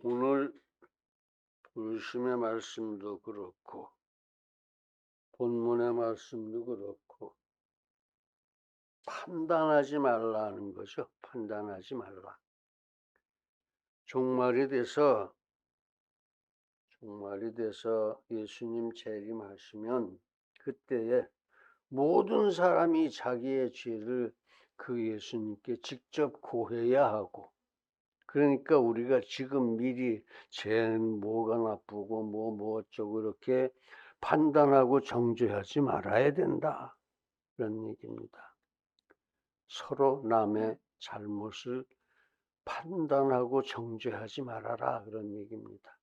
오늘 불심의 말씀도 그렇고 본문의 말씀도 그렇고 판단하지 말라는 거죠. 판단하지 말라. 종말이 돼서 예수님 재림하시면 그때에 모든 사람이 자기의 죄를 그 예수님께 직접 고해야 하고, 그러니까 우리가 지금 미리 쟤는 뭐가 나쁘고 뭐 어쩌고 이렇게 판단하고 정죄하지 말아야 된다, 그런 얘기입니다. 서로 남의 잘못을 판단하고 정죄하지 말아라, 그런 얘기입니다.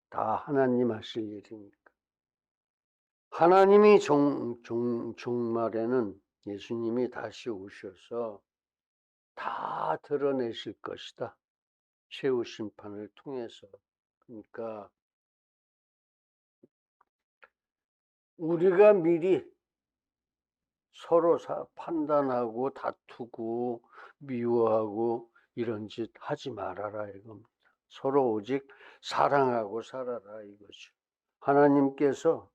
다 하나님 하실 일이니까. 하나님이 종말에는 예수님이 다시 오셔서 다 드러내실 것이다, 최후 심판을 통해서. 그러니까 우리가 미리 서로 판단하고 다투고 미워하고 이런 짓 하지 말아라, 이겁니다. 서로 오직 사랑하고 살아라, 이거죠. 하나님께서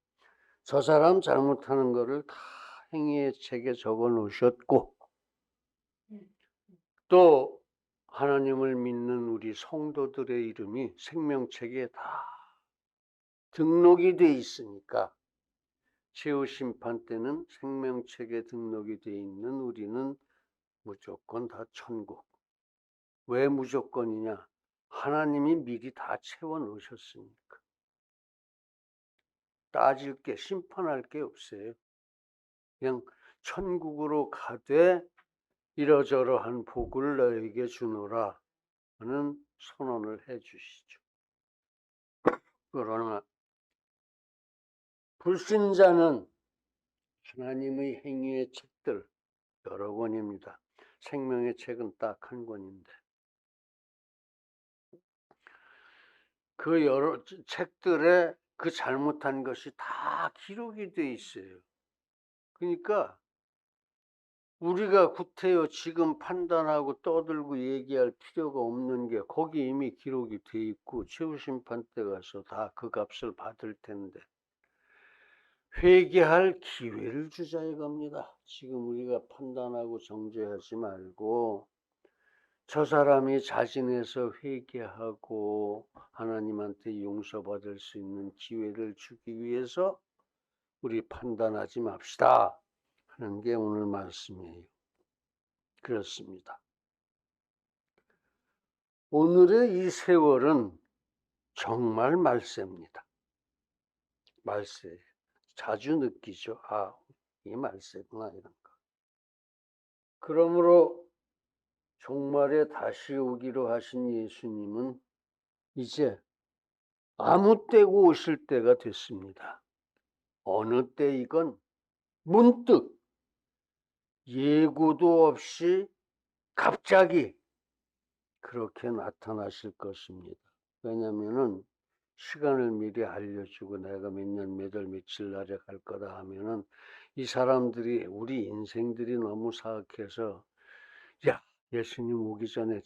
저 사람 잘못하는 거를 다 행위의 책에 적어 놓으셨고, 또 하나님을 믿는 우리 성도들의 이름이 생명책에 다 등록이 돼 있으니까 최후 심판 때는 생명책에 등록이 돼 있는 우리는 무조건 다 천국. 왜 무조건이냐? 하나님이 미리 다 채워 놓으셨으니까. 따질 게, 심판할 게 없어요. 그냥 천국으로 가되 이러저러한 복을 너에게 주노라 하는 선언을 해 주시죠. 그러나 불신자는 하나님의 행위의 책들 여러 권입니다. 생명의 책은 딱 한 권인데 그 여러 책들에 그 잘못한 것이 다 기록이 돼 있어요. 그러니까 우리가 구태여 지금 판단하고 떠들고 얘기할 필요가 없는 게 거기 이미 기록이 돼 있고 최후 심판 때 가서 다 그 값을 받을 텐데 회개할 기회를 주자, 이겁니다. 지금 우리가 판단하고 정죄하지 말고 저 사람이 자진해서 회개하고 하나님한테 용서받을 수 있는 기회를 주기 위해서 우리 판단하지 맙시다 하는 게 오늘 말씀이에요. 그렇습니다. 오늘의 이 세월은 정말 말세입니다. 말세. 자주 느끼죠. 아, 이게 말세구나, 이런 거. 그러므로 종말에 다시 오기로 하신 예수님은 이제 아무 때고 오실 때가 됐습니다. 어느 때이건 문득 예고도 없이 갑자기 그렇게 나타나실 것입니다. 왜냐면은 시간을 미리 알려주고 내가 몇 년 몇 월 며칠 날에 갈 거다 하면은 이 사람들이, 우리 인생들이 너무 사악해서 야, 예수님 오기 전에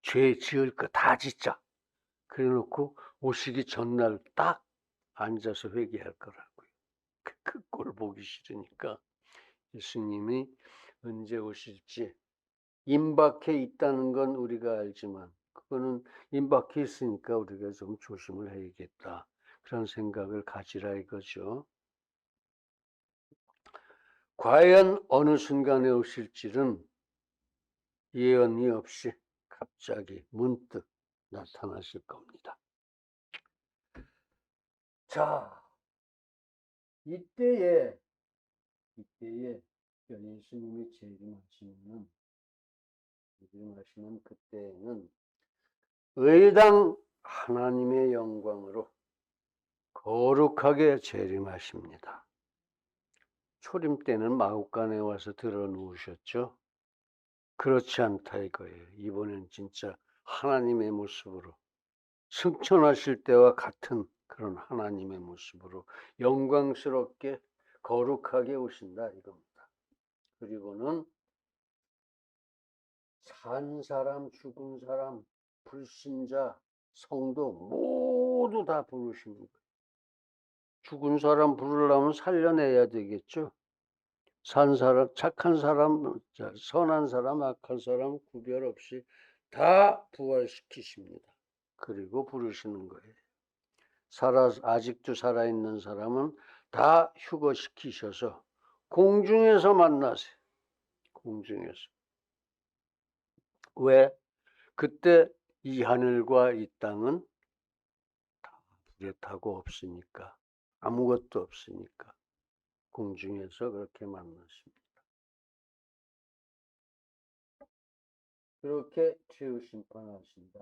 죄 지을 거 다 짓자, 그래 놓고 오시기 전날 딱 앉아서 회개할 거라고요. 그 꼴 보기 싫으니까 예수님이 언제 오실지 임박해 있다는 건 우리가 알지만 그거는 임박해 있으니까 우리가 좀 조심을 해야겠다, 그런 생각을 가지라 이거죠. 과연 어느 순간에 오실지는 예언이 없이 갑자기 문득 나타나실 겁니다. 자, 이때에 예수님이 재림하시는 그때에는 의당 하나님의 영광으로 거룩하게 재림하십니다. 초림 때는 마구간에 와서 들어 누우셨죠. 그렇지 않다 이거예요. 이번엔 진짜 하나님의 모습으로, 승천하실 때와 같은 그런 하나님의 모습으로 영광스럽게 거룩하게 오신다, 이겁니다. 그리고는 산 사람 죽은 사람 불신자, 성도 모두 다 부르시는 거예요. 죽은 사람 부르려면 살려내야 되겠죠. 산 사람, 착한 사람, 선한 사람, 악한 사람 구별 없이 다 부활시키십니다. 그리고 부르시는 거예요. 아직도 살아있는 사람은 다 휴거시키셔서 공중에서 만나세요. 공중에서. 왜? 그때 이 하늘과 이 땅은 다 불에 타고 없으니까. 아무것도 없으니까. 공중에서 그렇게 만나십니다. 그렇게 최후 심판하신다.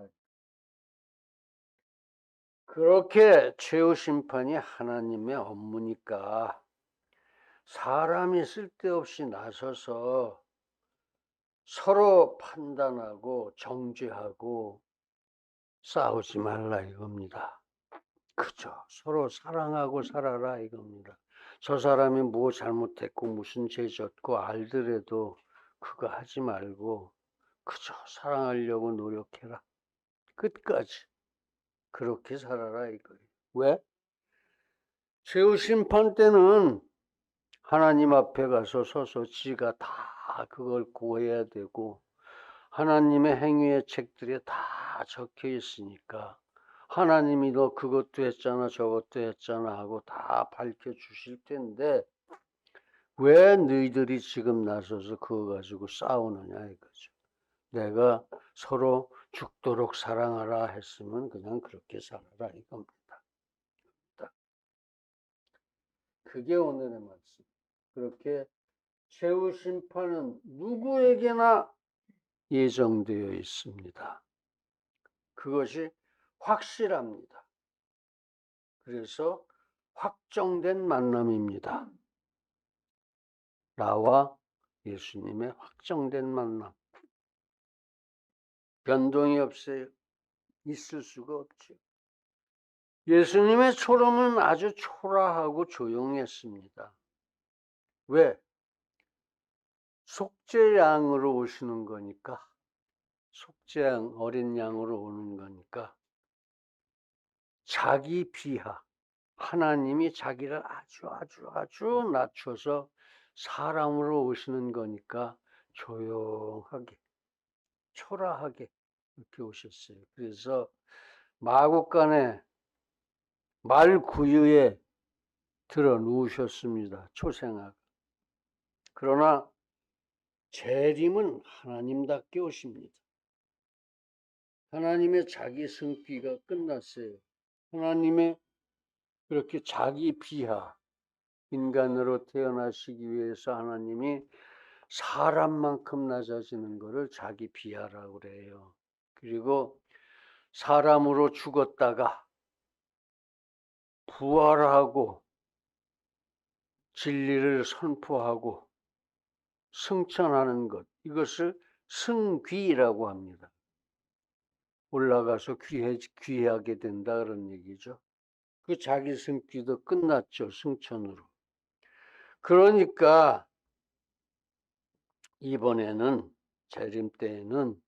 그렇게 최후 심판이 하나님의 업무니까 사람이 쓸데없이 나서서 서로 판단하고 정죄하고 싸우지 말라 이겁니다. 그죠? 서로 사랑하고 살아라 이겁니다. 저 사람이 뭐 잘못했고 무슨 죄 졌고 알더라도 그거 하지 말고 그저 사랑하려고 노력해라. 끝까지 그렇게 살아라 이거예요. 왜? 최후 심판 때는 하나님 앞에 가서 서서 지가 다 그걸 고해야 되고 하나님의 행위의 책들에 다 적혀 있으니까 하나님이 너 그것도 했잖아 저것도 했잖아 하고 다 밝혀주실 텐데 왜 너희들이 지금 나서서 그거 가지고 싸우느냐 이거죠. 내가 서로 죽도록 사랑하라 했으면 그냥 그렇게 살아라 이겁니다. 그게 오늘의 말씀. 그렇게 최후 심판은 누구에게나 예정되어 있습니다. 그것이 확실합니다. 그래서 확정된 만남입니다. 나와 예수님의 확정된 만남. 변동이 없어요. 있을 수가 없죠. 예수님의 초롬은 아주 초라하고 조용했습니다. 왜? 속죄양으로 오시는 거니까. 속죄양, 어린 양으로 오는 거니까. 자기 비하. 하나님이 자기를 아주 낮춰서 사람으로 오시는 거니까 조용하게, 초라하게 이렇게 오셨어요. 그래서 마구간에 말 구유에 들어 누우셨습니다. 초생아가. 그러나 재림은 하나님답게 오십니다. 하나님의 자기 승기가 끝났어요. 하나님의 그렇게 자기 비하, 인간으로 태어나시기 위해서 하나님이 사람만큼 낮아지는 것을 자기 비하라고 그래요. 그리고 사람으로 죽었다가 부활하고 진리를 선포하고 승천하는 것, 이것을 승귀라고 합니다. 올라가서 귀하게 된다 그런 얘기죠. 그 자기 승귀도 끝났죠. 승천으로. 그러니까 이번에는 재림 때에는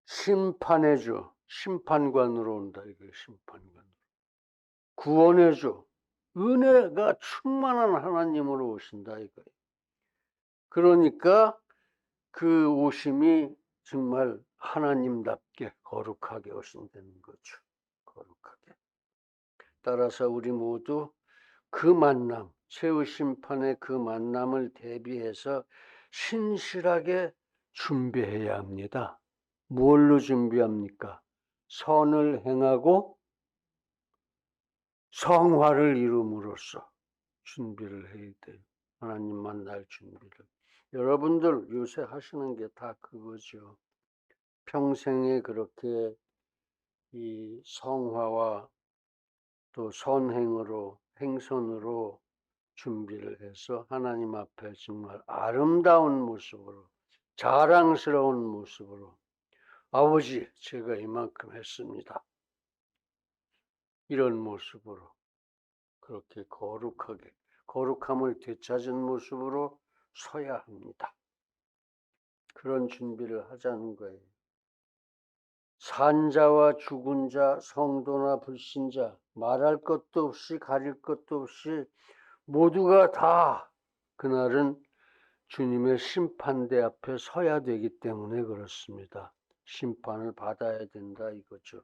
심판해 줘. 심판관으로 온다 이거 심판관. 구원해 줘. 은혜가 충만한 하나님으로 오신다 이거예요. 그러니까 그 오심이 정말 하나님답게 거룩하게 오신다는 거죠. 거룩하게. 따라서 우리 모두 그 만남, 최후 심판의 그 만남을 대비해서 신실하게 준비해야 합니다. 뭘로 준비합니까? 선을 행하고 성화를 이룸으로써 준비를 해야 돼요. 하나님 만날 준비를. 여러분들 요새 하시는 게 다 그거죠. 평생에 그렇게 이 성화와 또 선행으로, 행선으로 준비를 해서 하나님 앞에 정말 아름다운 모습으로, 자랑스러운 모습으로 아버지, 제가 이만큼 했습니다. 이런 모습으로 그렇게 거룩하게, 거룩함을 되찾은 모습으로 서야 합니다. 그런 준비를 하자는 거예요. 산자와 죽은 자, 성도나 불신자, 말할 것도 없이 가릴 것도 없이 모두가 다 그날은 주님의 심판대 앞에 서야 되기 때문에 그렇습니다. 심판을 받아야 된다 이거죠.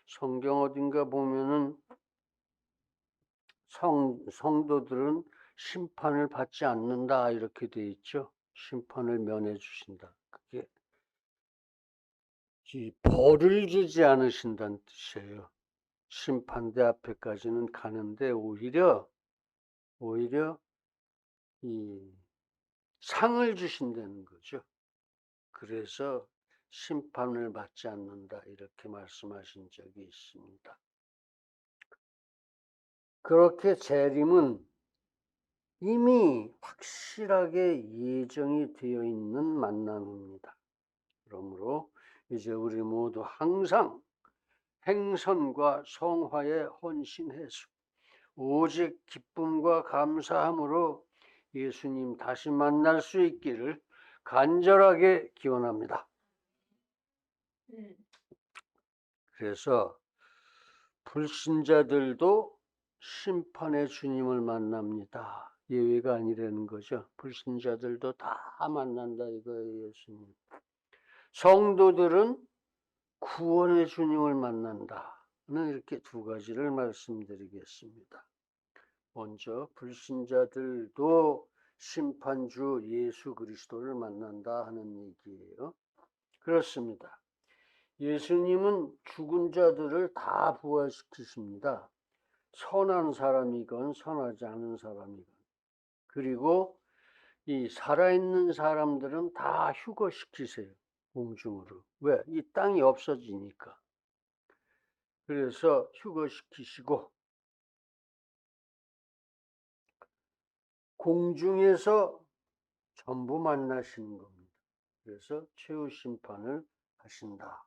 성경 어딘가 보면은 성도들은 심판을 받지 않는다 이렇게 돼 있죠. 심판을 면해 주신다. 그게 벌을 주지 않으신다는 뜻이에요. 심판대 앞에까지는 가는데 오히려 이 상을 주신다는 거죠. 그래서 심판을 받지 않는다 이렇게 말씀하신 적이 있습니다. 그렇게 재림은 이미 확실하게 예정이 되어 있는 만남입니다. 그러므로 이제 우리 모두 항상 행선과 성화에 헌신해서 오직 기쁨과 감사함으로 예수님 다시 만날 수 있기를 간절하게 기원합니다. 그래서 불신자들도 심판의 주님을 만납니다. 예외가 아니라는 거죠. 불신자들도 다 만난다 이거예요, 예수님. 성도들은 구원의 주님을 만난다는 이렇게 두 가지를 말씀드리겠습니다. 먼저 불신자들도 심판주 예수 그리스도를 만난다 하는 얘기예요. 그렇습니다. 예수님은 죽은 자들을 다 부활시키십니다. 선한 사람이건 선하지 않은 사람이건. 그리고 이 살아있는 사람들은 다 휴거시키세요. 공중으로. 왜? 이 땅이 없어지니까. 그래서 휴거시키시고 공중에서 전부 만나시는 겁니다. 그래서 최후 심판을 하신다.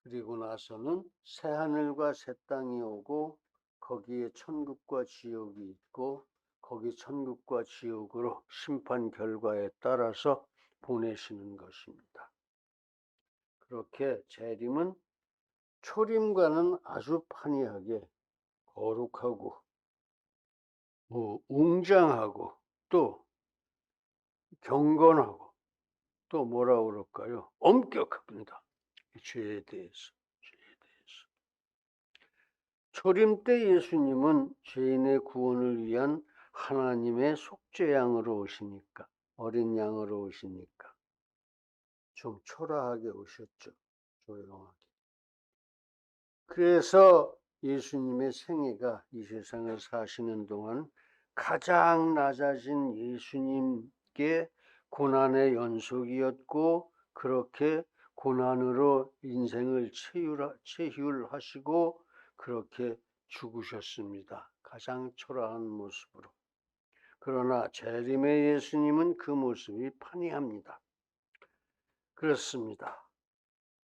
그리고 나서는 새 하늘과 새 땅이 오고 거기에 천국과 지옥이 있고 거기 천국과 지옥으로 심판 결과에 따라서 보내시는 것입니다. 그렇게 재림은 초림과는 아주 판이하게 거룩하고 웅장하고 또 경건하고 또 뭐라 그럴까요? 엄격합니다. 죄에 대해서. 초림 때 예수님은 죄인의 구원을 위한 하나님의 속죄양으로 오시니까, 어린 양으로 오시니까 좀 초라하게 오셨죠. 조용하게. 그래서 예수님의 생애가 이 세상을 사시는 동안 가장 낮아진 예수님께 고난의 연속이었고 그렇게 고난으로 인생을 체휼하시고 그렇게 죽으셨습니다. 가장 초라한 모습으로. 그러나 재림의 예수님은 그 모습이 판이합니다. 그렇습니다.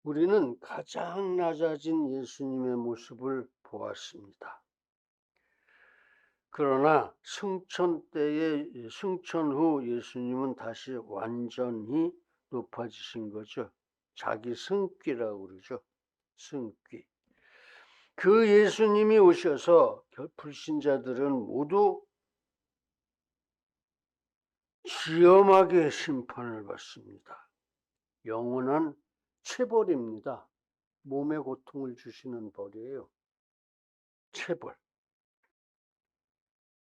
우리는 가장 낮아진 예수님의 모습을 보았습니다. 그러나 승천 후 예수님은 다시 완전히 높아지신 거죠. 자기 승귀라고 그러죠. 승귀. 그 예수님이 오셔서 불신자들은 모두 지엄하게 심판을 받습니다. 영원한 체벌입니다. 몸에 고통을 주시는 벌이에요. 체벌.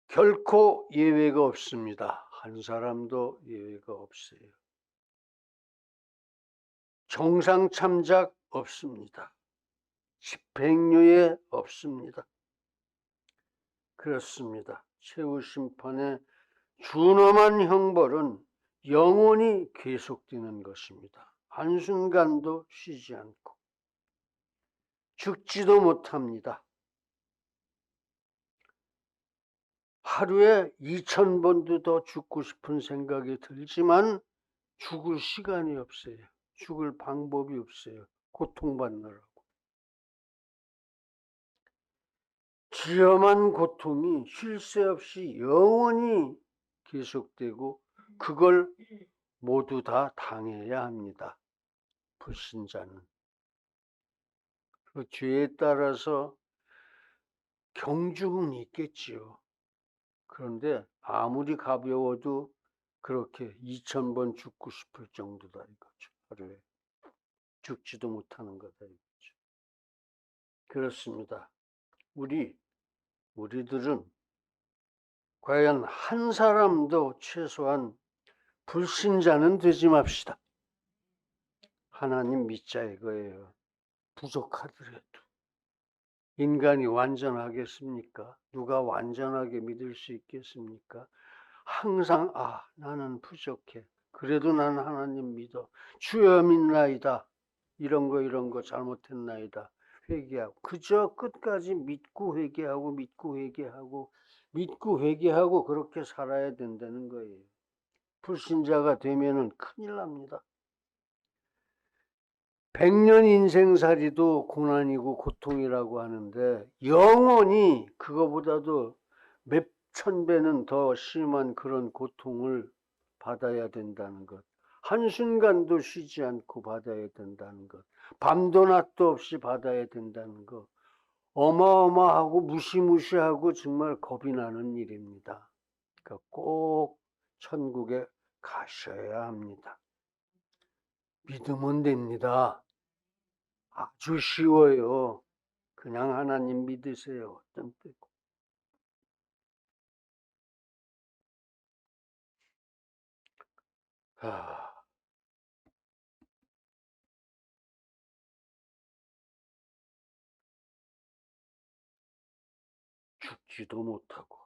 결코 예외가 없습니다. 한 사람도 예외가 없어요. 정상 참작 없습니다. 집행유예 없습니다. 그렇습니다. 최후 심판의 준엄한 형벌은 영원히 계속되는 것입니다. 한순간도 쉬지 않고 죽지도 못합니다. 하루에 2000번도 더 죽고 싶은 생각이 들지만 죽을 시간이 없어요. 죽을 방법이 없어요. 고통받느라고. 지엄한 고통이 쉴 새 없이 영원히 계속되고 그걸 모두 다 당해야 합니다. 불신자는. 그 죄에 따라서 경중은 있겠지요. 그런데 아무리 가벼워도 그렇게 2000번 죽고 싶을 정도다 이거죠. 하루에 죽지도 못하는 거다 이거죠. 그렇습니다. 우리들은 과연 한 사람도 최소한 불신자는 되지 맙시다. 하나님 믿자 이거예요. 부족하더라도. 인간이 완전하겠습니까? 누가 완전하게 믿을 수 있겠습니까? 항상 나는 부족해. 그래도 난 하나님 믿어. 주여 믿나이다. 이런 거 잘못했나이다. 회개하고 그저 끝까지 믿고 회개하고 그렇게 살아야 된다는 거예요. 불신자가 되면은 큰일 납니다. 100년 인생살이도 고난이고 고통이라고 하는데 영원히 그거보다도 몇천 배는 더 심한 그런 고통을 받아야 된다는 것. 한순간도 쉬지 않고 받아야 된다는 것. 밤도 낮도 없이 받아야 된다는 것. 어마어마하고 무시무시하고 정말 겁이 나는 일입니다. 그러니까 꼭 천국에 가셔야 합니다. 믿으면 됩니다. 아주 쉬워요. 그냥 하나님 믿으세요. 어떤 때고. 죽지도 못하고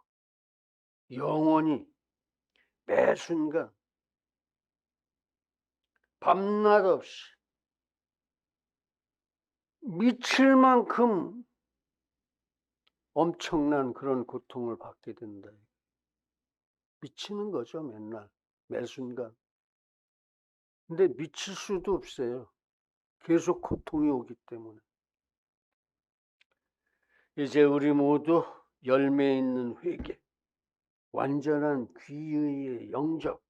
영원히 매 순간 밤낮 없이 미칠 만큼 엄청난 그런 고통을 받게 된다. 미치는 거죠, 맨날, 매 순간. 근데 미칠 수도 없어요. 계속 고통이 오기 때문에. 이제 우리 모두 열매 있는 회개, 완전한 귀의의 영접,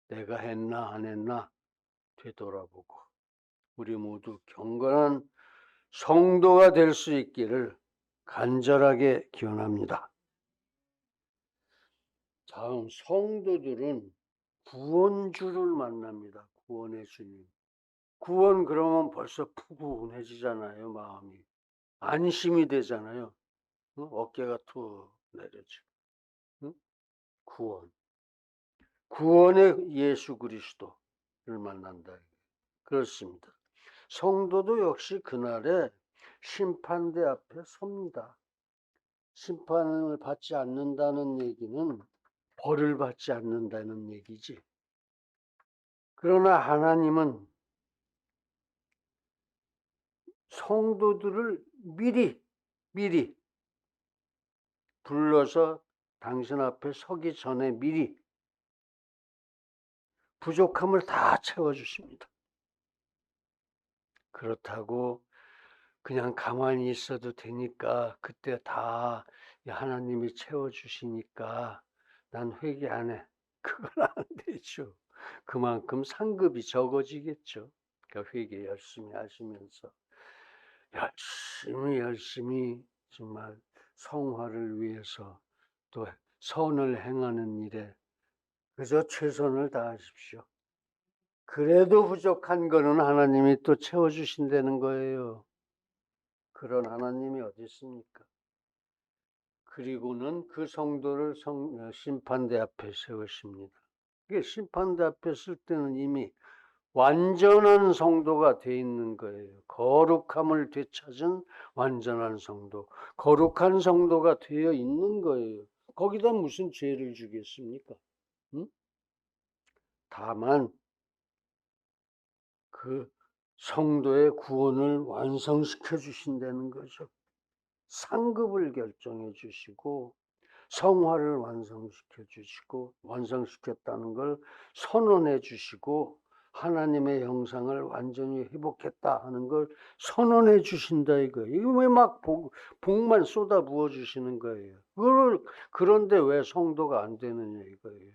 내가 했나 안 했나 되돌아보고 우리 모두 경건한 성도가 될 수 있기를 간절하게 기원합니다. 다음, 성도들은 구원주를 만납니다. 구원의 주님. 구원 그러면 벌써 푸근해지잖아요. 마음이 안심이 되잖아요. 어깨가 툭 내려지고. 구원의 예수 그리스도를 만난다. 그렇습니다. 성도도 역시 그날에 심판대 앞에 섭니다. 심판을 받지 않는다는 얘기는 벌을 받지 않는다는 얘기지. 그러나 하나님은 성도들을 미리 불러서 당신 앞에 서기 전에 미리 부족함을 다 채워주십니다. 그렇다고 그냥 가만히 있어도 되니까 그때 다 하나님이 채워주시니까 난 회개 안 해. 그건 안 되죠. 그만큼 상급이 적어지겠죠. 그러니까 회개 열심히 하시면서 열심히 정말 성화를 위해서 또 선을 행하는 일에 그저 최선을 다하십시오. 그래도 부족한 거는 하나님이 또 채워주신다는 거예요. 그런 하나님이 어디 있습니까? 그리고는 그 성도를 심판대 앞에 세우십니다. 이게 심판대 앞에 쓸 때는 이미 완전한 성도가 돼 있는 거예요. 거룩함을 되찾은 완전한 성도, 거룩한 성도가 되어 있는 거예요. 거기다 무슨 죄를 주겠습니까? 응? 다만 그 성도의 구원을 완성시켜 주신다는 거죠. 상급을 결정해 주시고 성화를 완성시켜 주시고 완성시켰다는 걸 선언해 주시고 하나님의 형상을 완전히 회복했다 하는 걸 선언해 주신다 이거예요. 이거 왜 막 복만 쏟아 부어 주시는 거예요. 그런데 왜 성도가 안 되느냐 이거예요.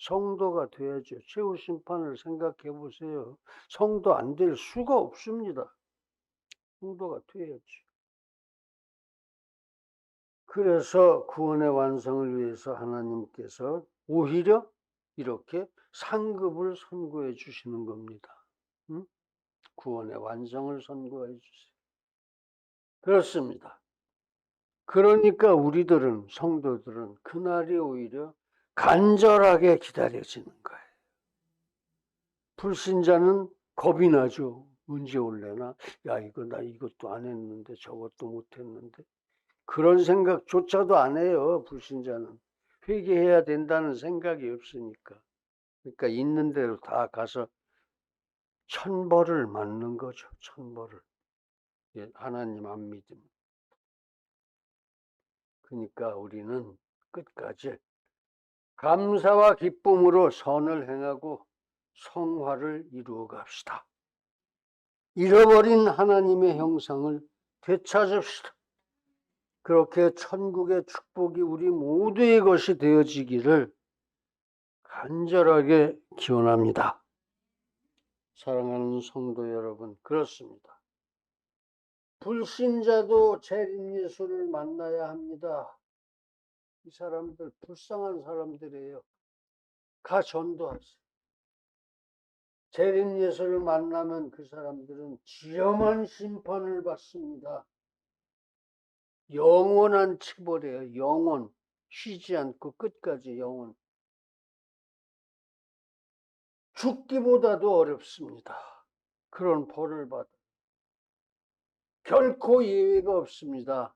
성도가 돼야죠. 최후 심판을 생각해 보세요. 성도 안 될 수가 없습니다. 성도가 돼야죠. 그래서 구원의 완성을 위해서 하나님께서 오히려 이렇게 상급을 선고해 주시는 겁니다. 응? 구원의 완성을 선고해 주세요. 그렇습니다. 그러니까 우리들은, 성도들은 그날이 오히려 간절하게 기다려지는 거예요. 불신자는 겁이 나죠. 언제 올래나? 야, 나 이것도 안 했는데 저것도 못 했는데. 그런 생각조차도 안 해요, 불신자는. 회개해야 된다는 생각이 없으니까. 그러니까 있는 대로 다 가서 천벌을 맞는 거죠, 천벌을. 하나님 안 믿음. 그러니까 우리는 끝까지 감사와 기쁨으로 선을 행하고 성화를 이루어 갑시다. 잃어버린 하나님의 형상을 되찾읍시다. 그렇게 천국의 축복이 우리 모두의 것이 되어지기를 간절하게 기원합니다. 사랑하는 성도 여러분, 그렇습니다. 불신자도 재림예수를 만나야 합니다. 이 사람들 불쌍한 사람들이에요. 가 전도하세요. 재림예수를 만나면 그 사람들은 지엄한 심판을 받습니다. 영원한 체벌이에요. 영원. 쉬지 않고 끝까지 영원. 죽기보다도 어렵습니다. 그런 벌을 받아. 결코 예외가 없습니다.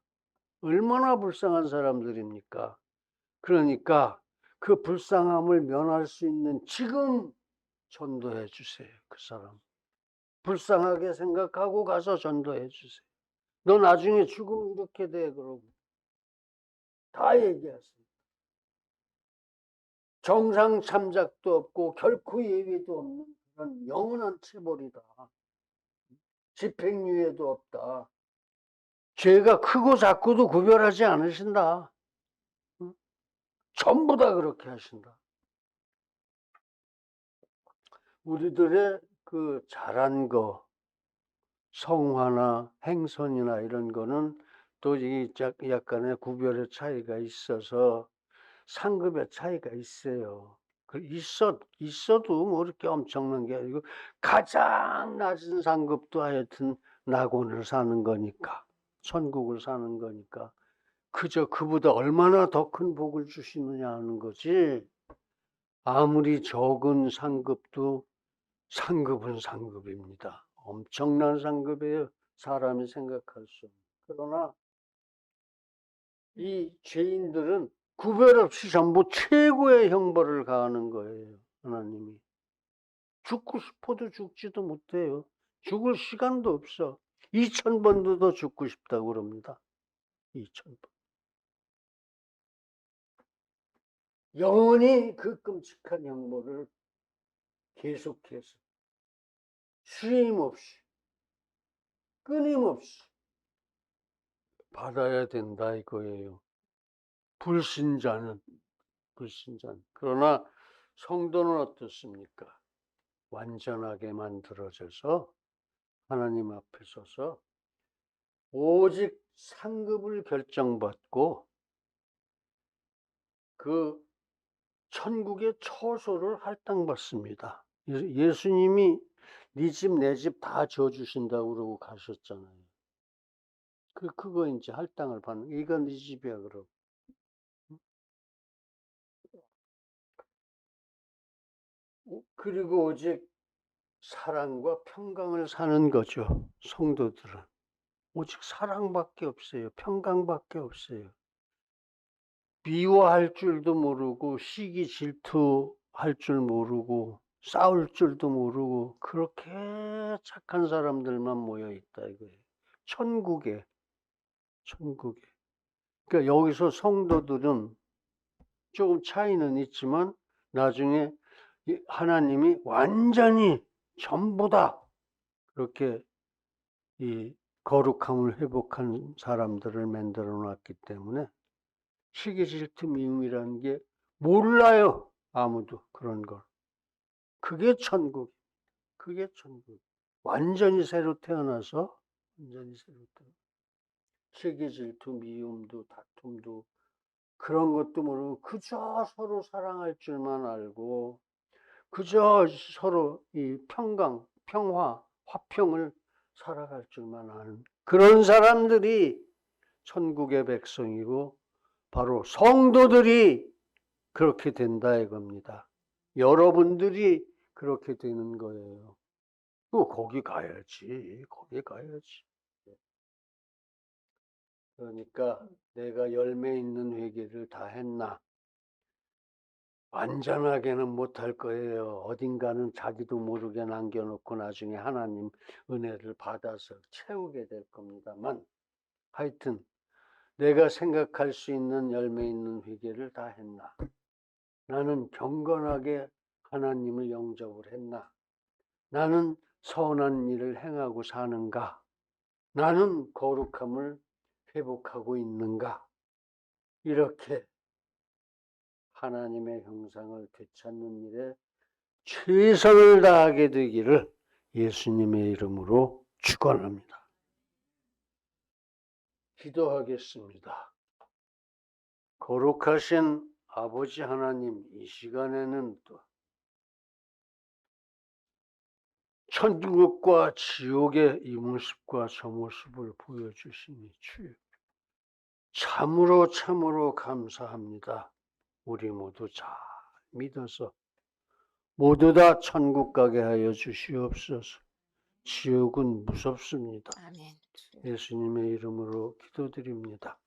얼마나 불쌍한 사람들입니까? 그러니까 그 불쌍함을 면할 수 있는 지금 전도해 주세요. 그 사람. 불쌍하게 생각하고 가서 전도해 주세요. 너 나중에 죽으면 이렇게 돼. 그러고 다 얘기하세요. 정상 참작도 없고 결코 예외도 없는 그런 영원한 체벌이다. 집행유예도 없다. 죄가 크고 작고도 구별하지 않으신다. 응? 전부 다 그렇게 하신다. 우리들의 그 잘한 거, 성화나 행선이나 이런 거는 또 이 약간의 구별의 차이가 있어서 상급의 차이가 있어요. 있어도 뭐 이렇게 엄청난 게 아니고 가장 낮은 상급도 하여튼 낙원을 사는 거니까, 천국을 사는 거니까 그저 그보다 얼마나 더 큰 복을 주시느냐 하는 거지. 아무리 적은 상급도 상급은 상급입니다. 엄청난 상급이에요. 사람이 생각할 수 없는. 그러나 이 죄인들은 구별 없이 전부 최고의 형벌을 가하는 거예요. 하나님이. 죽고 싶어도 죽지도 못해요. 죽을 시간도 없어. 2000번도 더 죽고 싶다고 그럽니다. 2000번. 영원히 그 끔찍한 형벌을 계속해서 쉼 없이 끊임없이 받아야 된다 이거예요. 불신자는. 그러나 성도는 어떻습니까? 완전하게 만들어져서 하나님 앞에 서서 오직 상급을 결정받고 그 천국의 처소를 할당받습니다. 예수님이 네 집 내 집 다 지어주신다고 그러고 가셨잖아요. 그거 이제 할당을 받는, 이건 네 집이야 그러고. 그리고 오직 사랑과 평강을 사는 거죠. 성도들은 오직 사랑밖에 없어요. 평강밖에 없어요. 미워할 줄도 모르고 시기 질투할 줄 모르고 싸울 줄도 모르고 그렇게 착한 사람들만 모여 있다 이거예요. 천국에. 그러니까 여기서 성도들은 조금 차이는 있지만 나중에 하나님이 완전히 전부 다 그렇게 이 거룩함을 회복한 사람들을 만들어 놨기 때문에 시기 질투 미움이라는 게 몰라요. 아무도 그런 걸. 그게 천국. 그게 천국. 완전히 새로 태어나서 완전히 새로 태어나. 시기 질투, 미움도, 다툼도 그런 것도 모르고 그저 서로 사랑할 줄만 알고 그저 서로 이 평화, 화평을 살아갈 줄만 아는 그런 사람들이 천국의 백성이고 바로 성도들이 그렇게 된다 이겁니다. 여러분들이 그렇게 되는 거예요. 또 거기 가야지. 거기 가야지. 그러니까 내가 열매 있는 회개를 다 했나? 완전하게는 못할 거예요. 어딘가는 자기도 모르게 남겨놓고 나중에 하나님 은혜를 받아서 채우게 될 겁니다만 하여튼 내가 생각할 수 있는 열매 있는 회개를 다 했나? 나는 경건하게 하나님을 영접을 했나? 나는 선한 일을 행하고 사는가? 나는 거룩함을 회복하고 있는가? 이렇게 하나님의 형상을 되찾는 일에 최선을 다하게 되기를 예수님의 이름으로 축원합니다. 기도하겠습니다. 거룩하신 아버지 하나님, 이 시간에는 또 천국과 지옥의 이 모습과 저 모습을 보여주시니 주여 참으로 감사합니다. 우리 모두 잘 믿어서 모두 다 천국 가게 하여 주시옵소서. 지옥은 무섭습니다. 아멘. 예수님의 이름으로 기도드립니다.